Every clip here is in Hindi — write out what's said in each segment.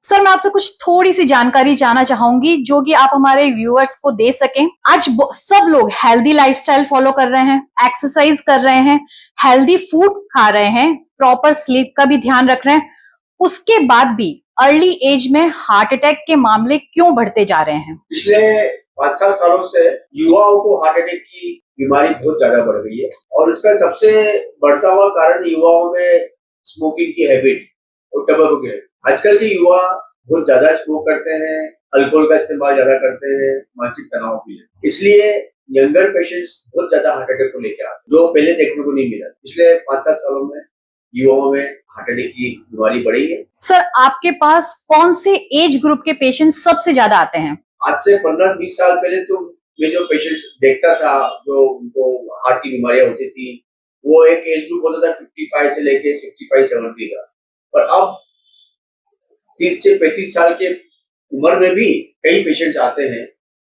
सर, मैं आपसे कुछ थोड़ी सी जानकारी जानना चाहूंगी जो कि आप हमारे व्यूअर्स को दे सकें। आज सब लोग हेल्दी लाइफस्टाइल फॉलो कर रहे हैं, एक्सरसाइज कर रहे हैं, हेल्दी फूड खा रहे हैं, प्रॉपर स्लीप का भी ध्यान रख रहे हैं। उसके बाद भी अर्ली एज में हार्ट अटैक के मामले क्यों बढ़ते जा रहे हैं? पिछले 5-7 सालों से युवाओं को हार्ट अटैक की बीमारी बहुत ज्यादा बढ़ गई है और इसका सबसे बढ़ता हुआ कारण युवाओं में स्मोकिंग की हैबिट और टबैको की हैबिट। आजकल के युवा बहुत ज्यादा स्मोक करते हैं, अल्कोहल का इस्तेमाल ज्यादा करते हैं, मानसिक तनाव भी है। इसलिए यंगर पेशेंट्स बहुत ज्यादा हार्ट अटैक को लेकर आते हैं, जो पहले देखने को नहीं मिला। पिछले 5-7 सालों में युवाओं में हार्ट अटैक की बीमारी बढ़ी है। सर, आपके पास कौन से एज ग्रुप के पेशेंट सबसे ज्यादा आते हैं? आज से 15-20 साल पहले तो मैं जो पेशेंट्स देखता था, जो उनको हार्ट की बीमारियां होती थी, वो एक एज ग्रुप होता था 55 से लेके 65-70 का। पर अब 30 से 35 साल के उम्र में भी कई पेशेंट्स आते हैं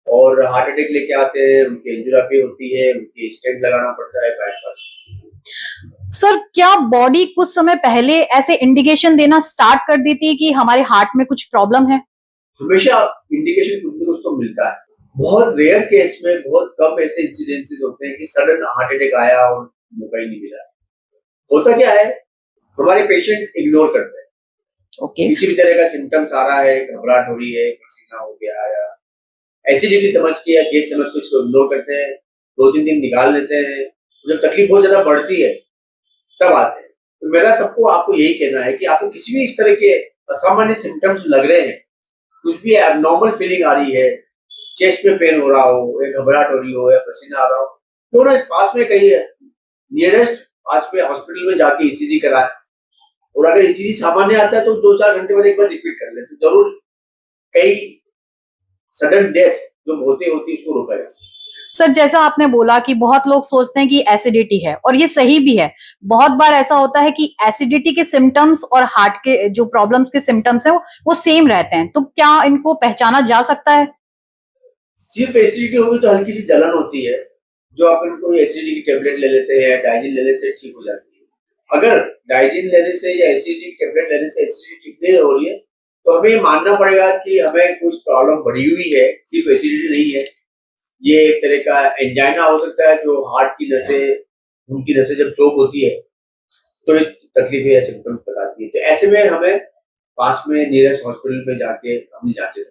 और हार्ट अटैक लेके आते हैं। उनकी एंजियोग्राफी होती है, उनकी स्टेंट लगाना पड़ता है बाईपास। सर, क्या बॉडी कुछ समय पहले ऐसे इंडिकेशन देना स्टार्ट कर देती है कि हमारे हार्ट में कुछ प्रॉब्लम है? हमेशा इंडिकेशन कुछ न कुछ तो मिलता है। बहुत रेयर केस में बहुत कम ऐसे इंसिडेंसेस होते हैं कि सडन हार्ट अटैक आया और मौका ही नहीं मिला। होता क्या है, हमारे पेशेंट्स इग्नोर करते हैं। किसी भी तरह का सिम्टम्स आ रहा है, घबराहट हो रही है, पसीना हो गया या एसिडिटी समझ के या गैस समझ के इसको इग्नोर करते हैं, 2-3 दिन निकाल लेते हैं। जब तकलीफ बहुत ज्यादा बढ़ती है तब आते हैं। तो मेरा सबको आपको यही कहना है कि आपको किसी भी इस तरह के असामान्य सिम्टम्स लग रहे हैं, कुछ भी एबनॉर्मल फीलिंग आ रही है, चेस्ट में पेन हो रहा हो या घबराहट हो रही हो या पसीना आ रहा हो, तो ना पास में कहीं नियरेस्ट पास में हॉस्पिटल में जाके ईसीजी कराएं। और अगर ईसीजी सामान्य आता है तो 2-4 घंटे बाद एक बार रिपीट कर लें, तो जरूर कई सडन डेथ जो होती उसको रोका जा सकता है। सर, जैसा आपने बोला कि बहुत लोग सोचते हैं कि एसिडिटी है, और ये सही भी है। बहुत बार ऐसा होता है कि एसिडिटी के सिम्टम्स और हार्ट के जो प्रॉब्लम्स के सिम्टम्स हैं वो सेम रहते हैं, तो क्या इनको पहचाना जा सकता है? सिर्फ एसिडिटी होगी तो हल्की सी जलन होती है, जो आप इनको एसिडिटी की टेबलेट ले लेते हैं, डाइजिन लेने से ठीक हो जाती है। अगर डाइजिन लेने से या एसिडिटी की टेबलेट लेने से एसिडिटी ठीक नहीं हो रही है, तो हमें मानना पड़ेगा कि हमें कुछ प्रॉब्लम बढ़ी हुई है, सिर्फ एसिडिटी नहीं है। ये एक तरह का एंजाइना हो सकता है, जो हार्ट की नसें, खून की नसें जब चोक होती है तो इस तकलीफ या सिम्टम्स बताती है। तो ऐसे में हमें पास में नियरेस्ट हॉस्पिटल में जाके अपनी जांचें